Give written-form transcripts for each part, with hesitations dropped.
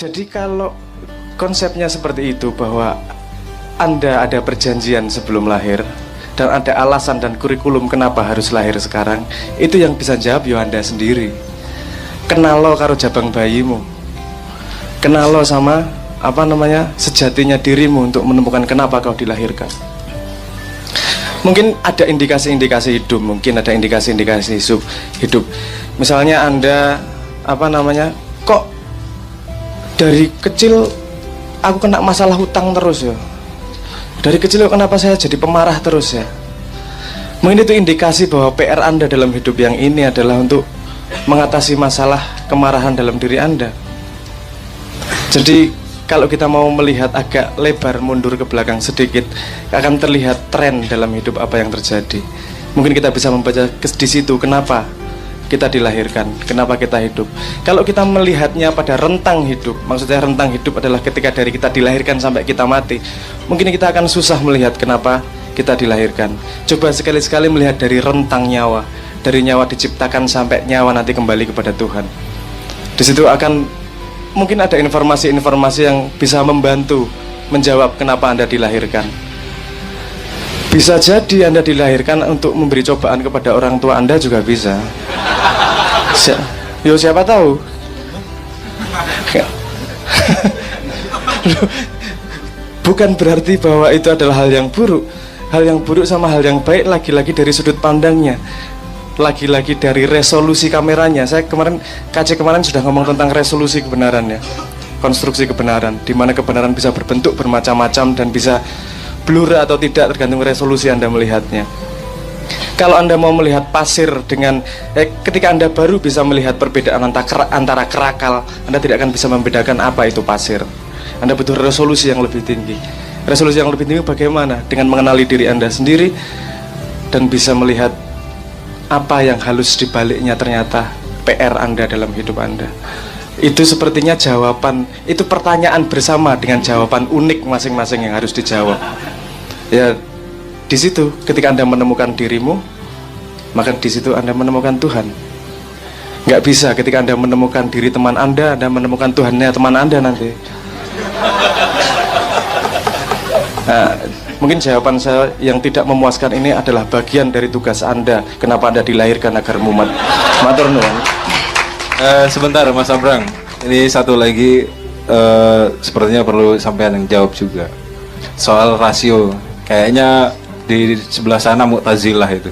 Jadi kalau konsepnya seperti itu, bahwa Anda ada perjanjian sebelum lahir dan ada alasan dan kurikulum kenapa harus lahir sekarang, itu yang bisa jawab ya Anda sendiri. Kenal lo karo jabang bayimu, kenal lo sama sejatinya dirimu untuk menemukan kenapa kau dilahirkan. Mungkin ada indikasi-indikasi hidup, mungkin ada indikasi-indikasi hidup. Misalnya Anda kok dari kecil aku kena masalah hutang terus ya. Dari kecil kenapa saya jadi pemarah terus ya. Mungkin itu indikasi bahwa PR Anda dalam hidup yang ini adalah untuk mengatasi masalah kemarahan dalam diri Anda. Jadi kalau kita mau melihat agak lebar mundur ke belakang sedikit, akan terlihat tren dalam hidup apa yang terjadi. Mungkin kita bisa membaca di situ kenapa kita dilahirkan, kenapa kita hidup. Kalau kita melihatnya pada rentang hidup, maksudnya rentang hidup adalah ketika dari kita dilahirkan sampai kita mati, mungkin kita akan susah melihat kenapa kita dilahirkan. Coba sekali-sekali melihat dari rentang nyawa, dari nyawa diciptakan sampai nyawa nanti kembali kepada Tuhan. Di situ akan mungkin ada informasi-informasi yang bisa membantu menjawab kenapa Anda dilahirkan. Bisa jadi Anda dilahirkan untuk memberi cobaan kepada orang tua Anda juga bisa. Siapa tahu. Bukan berarti bahwa itu adalah hal yang buruk. Hal yang buruk sama hal yang baik lagi-lagi dari sudut pandangnya, lagi-lagi dari resolusi kameranya. Saya kemarin sudah ngomong tentang resolusi kebenaran ya, konstruksi kebenaran, di mana kebenaran bisa berbentuk bermacam-macam dan bisa blur atau tidak tergantung resolusi Anda melihatnya. Kalau Anda mau melihat pasir dengan ketika Anda baru bisa melihat perbedaan antara kerakal, Anda tidak akan bisa membedakan apa itu pasir. Anda butuh resolusi yang lebih tinggi. Resolusi yang lebih tinggi bagaimana? Dengan mengenali diri Anda sendiri dan bisa melihat apa yang halus di baliknya ternyata PR Anda dalam hidup Anda. Itu sepertinya jawaban, itu pertanyaan bersama dengan jawaban unik masing-masing yang harus dijawab. Ya, di situ ketika Anda menemukan dirimu, maka di situ Anda menemukan Tuhan. Nggak bisa ketika Anda menemukan diri teman Anda menemukan Tuhannya teman Anda nanti. Nah, mungkin jawaban saya yang tidak memuaskan ini adalah bagian dari tugas Anda. Kenapa Anda dilahirkan agar mumat. Matur nuwun. Sebentar Mas Abrang, ini satu lagi sepertinya perlu sampean yang jawab juga. Soal rasio, kayaknya di sebelah sana Mu'tazilah itu.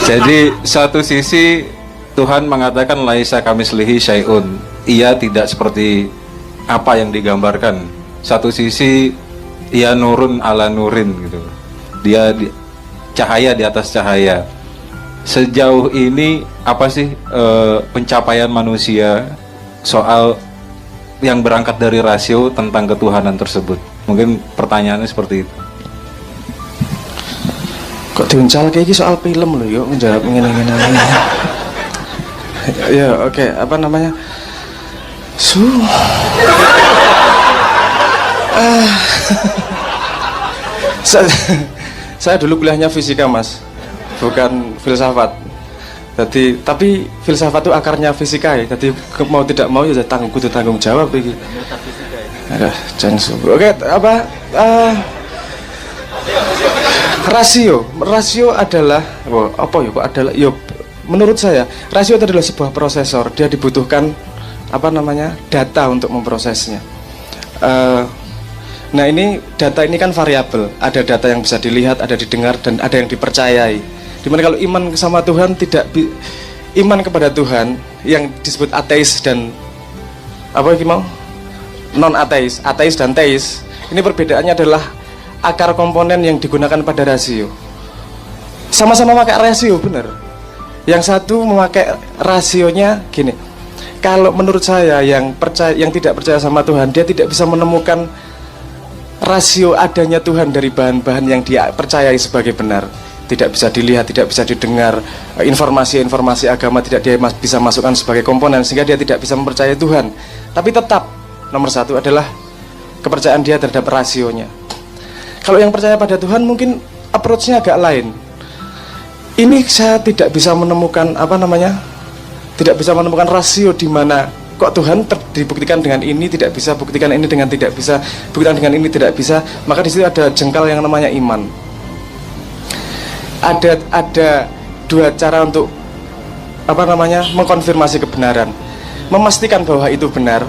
Jadi satu sisi Tuhan mengatakan laisa kamislihi syai'un, ia tidak seperti apa yang digambarkan. Satu sisi ia nurun ala nurin gitu, dia cahaya di atas cahaya. Sejauh ini apa sih pencapaian manusia soal yang berangkat dari rasio tentang ketuhanan tersebut? Mungkin pertanyaannya seperti itu. Kok diuncal kayak gini soal film loh, yuk menjawab ngene-ngene. Ya oke, saya dulu kuliahnya fisika Mas, bukan filsafat. Tapi filsafat itu akarnya fisika ya. Jadi mau tidak mau ya tanggung jawab begini. Oke, rasio adalah menurut saya rasio itu adalah sebuah prosesor. Dia dibutuhkan data untuk memprosesnya. Nah ini data ini kan variabel. Ada data yang bisa dilihat, ada didengar, dan ada yang dipercayai. Dimana kalau iman sama Tuhan iman kepada Tuhan yang disebut ateis dan non ateis, ateis dan teis, ini perbedaannya adalah akar komponen yang digunakan pada rasio. Sama-sama pakai rasio, benar. Yang satu memakai rasionya gini. Kalau menurut saya yang tidak percaya sama Tuhan, dia tidak bisa menemukan rasio adanya Tuhan dari bahan-bahan yang dia percayai sebagai benar. Tidak bisa dilihat, tidak bisa didengar, informasi-informasi agama tidak dia bisa masukkan sebagai komponen, sehingga dia tidak bisa mempercayai Tuhan. Tapi tetap nomor satu adalah kepercayaan dia terhadap rasionya. Kalau yang percaya pada Tuhan mungkin approach-nya agak lain. Ini saya tidak bisa menemukan tidak bisa menemukan rasio di mana kok Tuhan dibuktikan dengan ini tidak bisa, buktikan ini dengan tidak bisa, buktikan dengan ini tidak bisa, maka di situ ada jengkal yang namanya iman. Ada dua cara untuk mengkonfirmasi kebenaran, memastikan bahwa itu benar,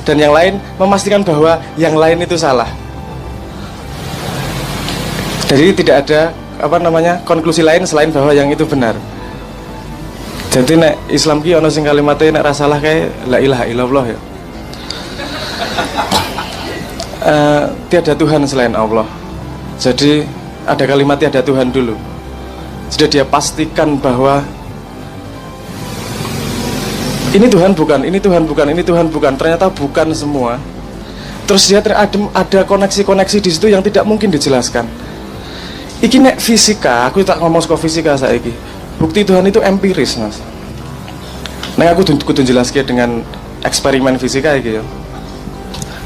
dan yang lain memastikan bahwa yang lain itu salah. Jadi tidak ada konklusi lain selain bahwa yang itu benar. Jadi nek Islam ki ono sing kalimatnya nek rasalah kayak la ilaha illallah ya. Tiada Tuhan selain Allah. Jadi ada kalimat tiada Tuhan dulu. Sudah dia pastikan bahwa ini Tuhan bukan, ini Tuhan bukan, ini Tuhan bukan. Ternyata bukan semua. Terus dia ada koneksi-koneksi di situ yang tidak mungkin dijelaskan. Iki nek fisika, aku tak ngomong soal fisika saiki. Bukti Tuhan itu empiris, Mas. Nah, aku kudu jelaskan dengan eksperimen fisika iki ya.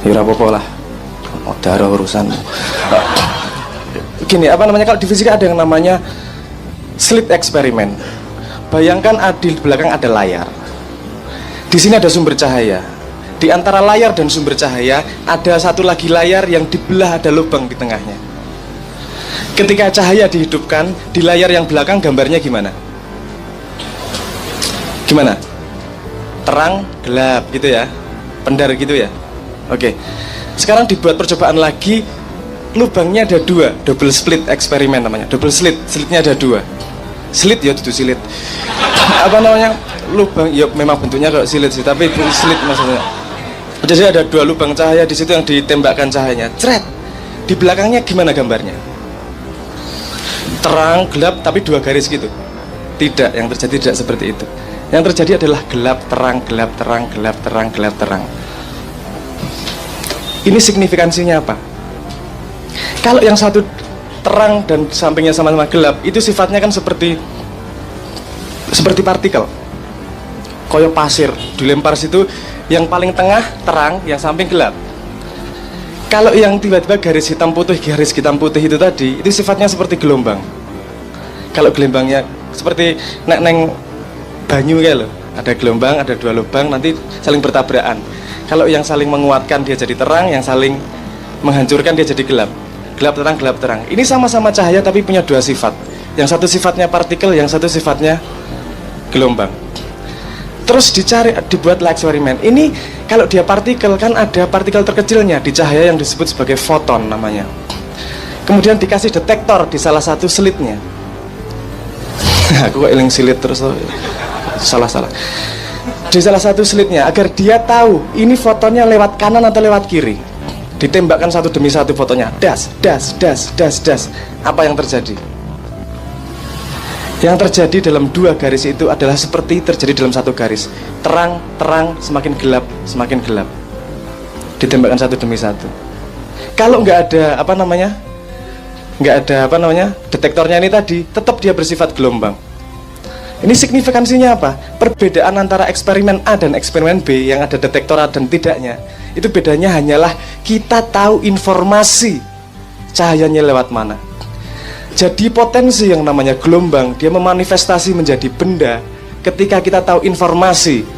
Ya ora apa-apa lah. Darah urusan. Gini, kalau di fisika ada yang namanya slit eksperimen. Bayangkan di belakang ada layar. Di sini ada sumber cahaya. Di antara layar dan sumber cahaya ada satu lagi layar yang dibelah, ada lubang di tengahnya. Ketika cahaya dihidupkan, di layar yang belakang gambarnya gimana? Gimana? Terang, gelap gitu ya. Pendar gitu ya. Oke. Sekarang dibuat percobaan lagi. Lubangnya ada dua, double slit eksperimen namanya. Double slit, slitnya ada dua. Slit ya, itu slit. Lubang, ya memang bentuknya kayak silit sih, tapi slit maksudnya. Jadi ada dua lubang cahaya di situ yang ditembakkan cahayanya. Cret. Di belakangnya gimana gambarnya? Terang, gelap, tapi dua garis gitu. Tidak, yang terjadi tidak seperti itu. Yang terjadi adalah gelap, terang, gelap, terang, gelap, terang, gelap, terang. Ini signifikansinya apa? Kalau yang satu terang dan sampingnya sama-sama gelap, itu sifatnya kan seperti partikel. Koyo pasir, dilempar situ, yang paling tengah terang, yang samping gelap. Kalau yang tiba-tiba garis hitam putih itu tadi, itu sifatnya seperti gelombang. Kalau gelombangnya seperti neng banyu kayak loh, ada gelombang, ada dua lubang, nanti saling bertabrakan. Kalau yang saling menguatkan dia jadi terang, yang saling menghancurkan dia jadi gelap. Gelap terang, gelap terang. Ini sama-sama cahaya tapi punya dua sifat. Yang satu sifatnya partikel, yang satu sifatnya gelombang. Terus dibuatlah eksperimen. Ini kalau dia partikel kan ada partikel terkecilnya di cahaya yang disebut sebagai foton namanya. Kemudian dikasih detektor di salah satu slitnya. Aku kok eling slit terus salah. Di salah satu slitnya agar dia tahu ini fotonnya lewat kanan atau lewat kiri. Ditembakkan satu demi satu fotonya. Das. Apa yang terjadi? Yang terjadi dalam dua garis itu adalah seperti terjadi dalam satu garis. Terang, semakin gelap. Ditembakkan satu demi satu. Kalau nggak ada detektornya ini tadi, tetap dia bersifat gelombang. Ini signifikansinya apa? Perbedaan antara eksperimen A dan eksperimen B yang ada detektor A dan tidaknya, itu bedanya hanyalah kita tahu informasi cahayanya lewat mana. Jadi potensi yang namanya gelombang, dia memanifestasi menjadi benda ketika kita tahu informasi.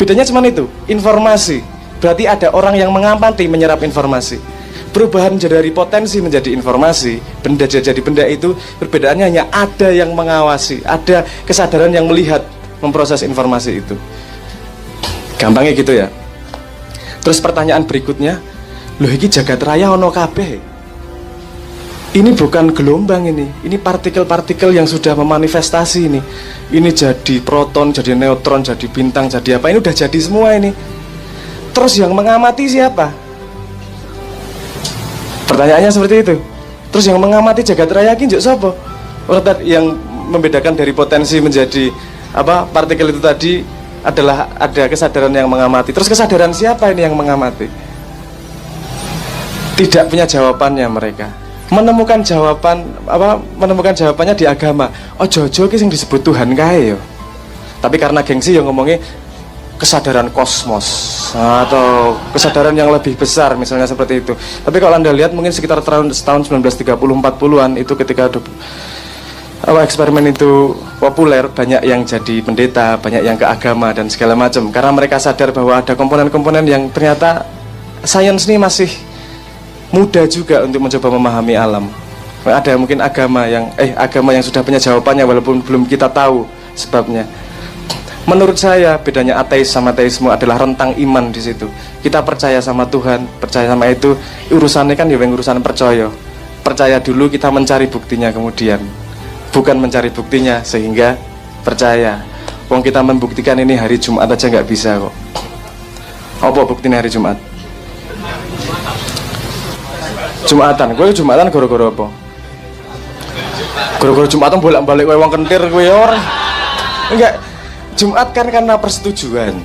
Bedanya cuma itu, informasi. Berarti ada orang yang mengamati, menyerap informasi. Perubahan dari potensi menjadi informasi, benda jadi benda itu perbedaannya hanya ada yang mengawasi, ada kesadaran yang melihat, memproses informasi itu. Gampangnya gitu ya. Terus pertanyaan berikutnya, loh iki jagat raya ono kabeh. Ini bukan gelombang ini partikel-partikel yang sudah memanifestasi ini. Ini jadi proton, jadi neutron, jadi bintang, jadi apa, ini udah jadi semua ini. Terus yang mengamati siapa? Pertanyaannya seperti itu. Terus yang mengamati jagat raya ki njuk sapa? Orang yang membedakan dari potensi menjadi partikel itu tadi adalah ada kesadaran yang mengamati. Terus kesadaran siapa ini yang mengamati? Tidak punya jawabannya mereka. Menemukan jawabannya di agama. Ojo-ojo ki sing disebut Tuhan kae yo. Tapi karena gengsi yang ngomongnya kesadaran kosmos atau kesadaran yang lebih besar misalnya seperti itu. Tapi kalau Anda lihat mungkin sekitar tahun 1930-40an itu ketika eksperimen itu populer, banyak yang jadi pendeta, banyak yang ke agama dan segala macam, karena mereka sadar bahwa ada komponen-komponen yang ternyata sains ini masih muda juga untuk mencoba memahami alam. Ada mungkin agama yang sudah punya jawabannya walaupun belum kita tahu sebabnya. Menurut saya bedanya ateis sama teisme adalah rentang iman di situ. Kita percaya sama Tuhan, percaya sama itu, urusannya kan ya urusan percaya. Percaya dulu, kita mencari buktinya kemudian. Bukan mencari buktinya sehingga percaya. Wong kita membuktikan ini hari Jumat aja nggak bisa kok. Apa buktinya hari Jumat? Jumatan, gue Jumatan gara-gara apa? Gara-gara Jumatan bolak-balik wong kentir gue orang. Enggak, Jumat kan karena persetujuan.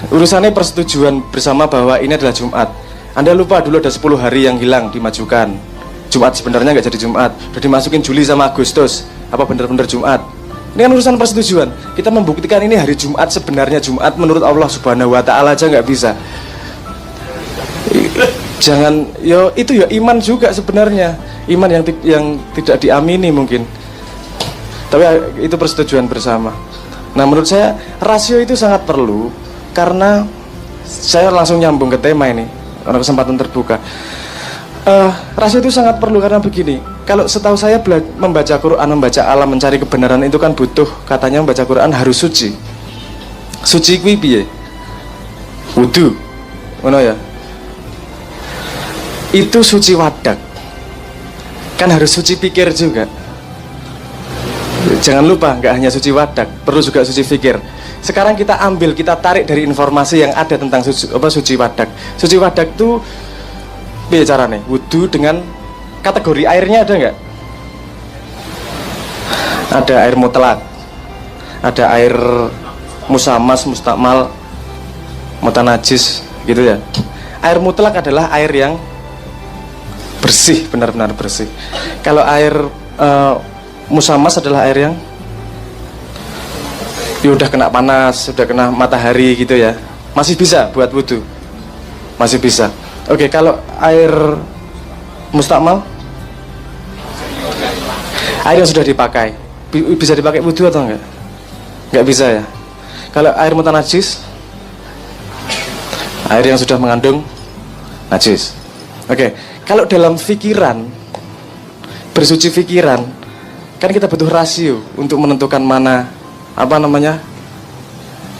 Urusannya persetujuan bersama bahwa ini adalah Jumat. Anda lupa dulu ada 10 hari yang hilang dimajukan. Jumat sebenarnya nggak jadi Jumat, udah dimasukin Juli sama Agustus. Apa benar-benar Jumat? Ini kan urusan persetujuan. Kita membuktikan ini hari Jumat sebenarnya Jumat menurut Allah Subhanahu Wa Taala aja nggak bisa. Jangan, itu iman juga sebenarnya. Iman yang tidak diamini mungkin. Tapi itu persetujuan bersama. Nah menurut saya rasio itu sangat perlu, karena saya langsung nyambung ke tema ini karena kesempatan terbuka. Rasio itu sangat perlu karena begini, kalau setahu saya membaca Quran, membaca alam, mencari kebenaran itu kan butuh, katanya membaca Quran harus suci. Suci kuwi piye? Wudu, ngono ya. Itu suci wadak, kan harus suci pikir juga. Jangan lupa, nggak hanya suci wadak, perlu juga suci pikir. Sekarang kita tarik dari informasi yang ada tentang suci wadak. Suci wadak itu bicara nih, wudu dengan kategori airnya ada nggak? Ada air mutlak, ada air musamas, mustakmal, mutanajis, gitu ya. Air mutlak adalah air yang bersih, benar-benar bersih. Kalau air musamas adalah air yang udah kena panas, sudah kena matahari gitu ya, masih bisa buat wudu, masih bisa. Oke, kalau air mustakmal, air yang sudah dipakai, bisa dipakai wudu atau enggak? Enggak bisa ya. Kalau air mutanajis, air yang sudah mengandung najis. Oke, kalau dalam pikiran, bersuci pikiran, kan kita butuh rasio untuk menentukan mana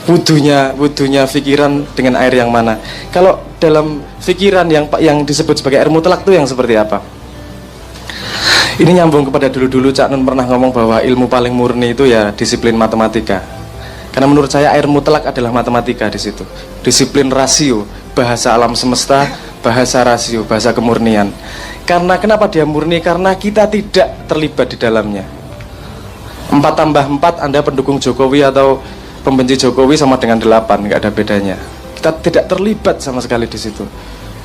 wudunya pikiran dengan air yang mana. Kalau dalam pikiran yang disebut sebagai air mutlak itu yang seperti apa? Ini nyambung kepada dulu Cak Nun pernah ngomong bahwa ilmu paling murni itu ya disiplin matematika. Karena menurut saya air mutlak adalah matematika di situ. Disiplin rasio, bahasa alam semesta, bahasa rasio, bahasa kemurnian. Karena kenapa dia murni? Karena kita tidak terlibat di dalamnya. 4 tambah 4, Anda pendukung Jokowi atau pembenci Jokowi sama dengan 8, nggak ada bedanya. Kita tidak terlibat sama sekali di situ.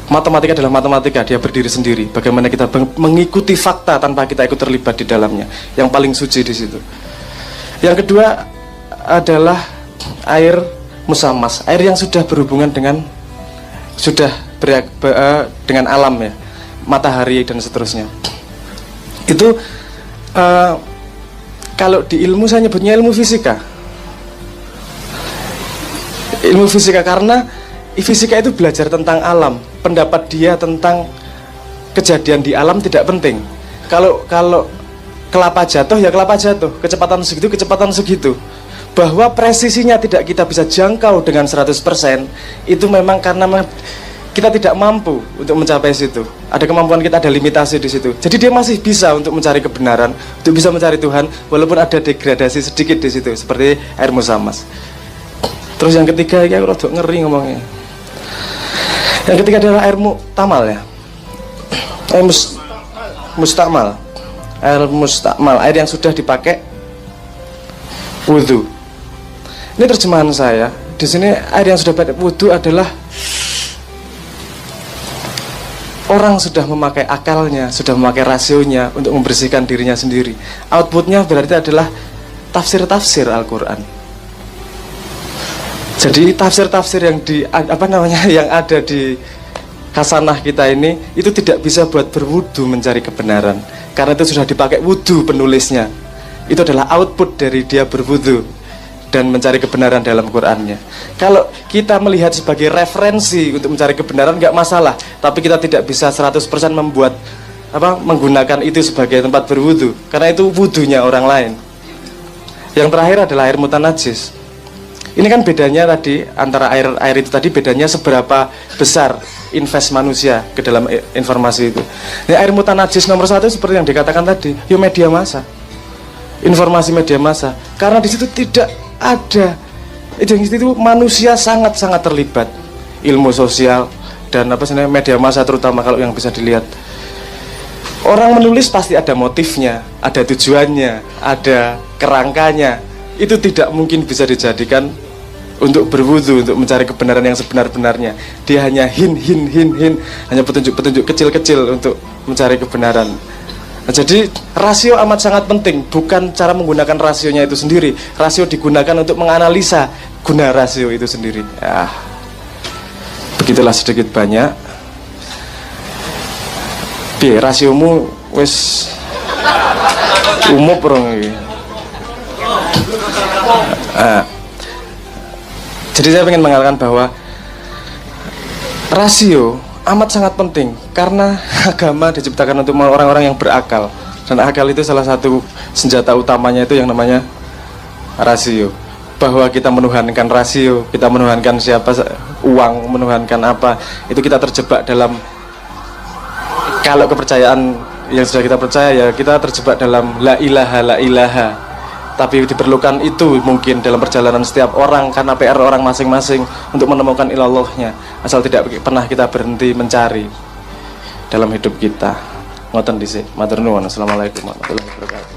Matematika adalah matematika, dia berdiri sendiri. Bagaimana kita mengikuti fakta tanpa kita ikut terlibat di dalamnya. Yang paling suci di situ. Yang kedua adalah air musamas, air yang sudah berhubungan dengan dengan alam ya, matahari dan seterusnya. Itu kalau di ilmu saya nyebutnya ilmu fisika. Ilmu fisika karena fisika itu belajar tentang alam. Pendapat dia tentang kejadian di alam tidak penting. Kalau kelapa jatuh ya kelapa jatuh, kecepatan segitu. Bahwa presisinya tidak kita bisa jangkau dengan 100%, itu memang karena kita tidak mampu untuk mencapai situ. Ada kemampuan kita, ada limitasi di situ. Jadi dia masih bisa untuk mencari kebenaran, untuk bisa mencari Tuhan, walaupun ada degradasi sedikit di situ, seperti air musamas. Terus yang ketiga, ya aku rada ngeri ngomongnya. Yang ketiga adalah air muktamal ya. Mustakmal. Air mustakmal, air yang sudah dipakai wudu. Ini terjemahan saya. Di sini air yang sudah dipakai wudu adalah orang sudah memakai akalnya, sudah memakai rasionya untuk membersihkan dirinya sendiri. Outputnya berarti adalah tafsir-tafsir Al-Quran. Jadi tafsir-tafsir yang yang ada di khasanah kita ini itu tidak bisa buat berwudu mencari kebenaran, karena itu sudah dipakai wudu penulisnya. Itu adalah output dari dia berwudu dan mencari kebenaran dalam Qur'annya. Kalau kita melihat sebagai referensi untuk mencari kebenaran nggak masalah, tapi kita tidak bisa 100% menggunakan itu sebagai tempat berwudu, karena itu wudunya orang lain. Yang terakhir adalah air mutanajis. Ini kan bedanya tadi antara air itu tadi, bedanya seberapa besar invest manusia ke dalam informasi itu. Nah, air mutanajis nomor 1 seperti yang dikatakan tadi, media massa, informasi media massa, karena di situ tidak ada itu manusia sangat-sangat terlibat, ilmu sosial dan media massa terutama kalau yang bisa dilihat. Orang menulis pasti ada motifnya, ada tujuannya, ada kerangkanya. Itu tidak mungkin bisa dijadikan untuk berwudu, untuk mencari kebenaran yang sebenar-benarnya. Dia hanya hin, hanya petunjuk-petunjuk kecil-kecil untuk mencari kebenaran. Nah, jadi rasio amat sangat penting, bukan cara menggunakan rasionya itu sendiri. Rasio digunakan untuk menganalisa guna rasio itu sendiri. Ya, begitulah sedikit banyak. Piye rasiomu wis umup rong iki. Jadi saya ingin mengatakan bahwa rasio amat sangat penting, karena agama diciptakan untuk orang-orang yang berakal, dan akal itu salah satu senjata utamanya itu yang namanya rasio. Bahwa kita menuhankan rasio, kita menuhankan siapa, uang, menuhankan apa, itu kita terjebak dalam, kalau kepercayaan yang sudah kita percaya, ya kita terjebak dalam la ilaha. Tapi diperlukan itu mungkin dalam perjalanan setiap orang, karena PR orang masing-masing untuk menemukan ilallahnya, asal tidak pernah kita berhenti mencari dalam hidup kita. Ngoten dhisik. Matur nuwun. Assalamualaikum warahmatullahi wabarakatuh.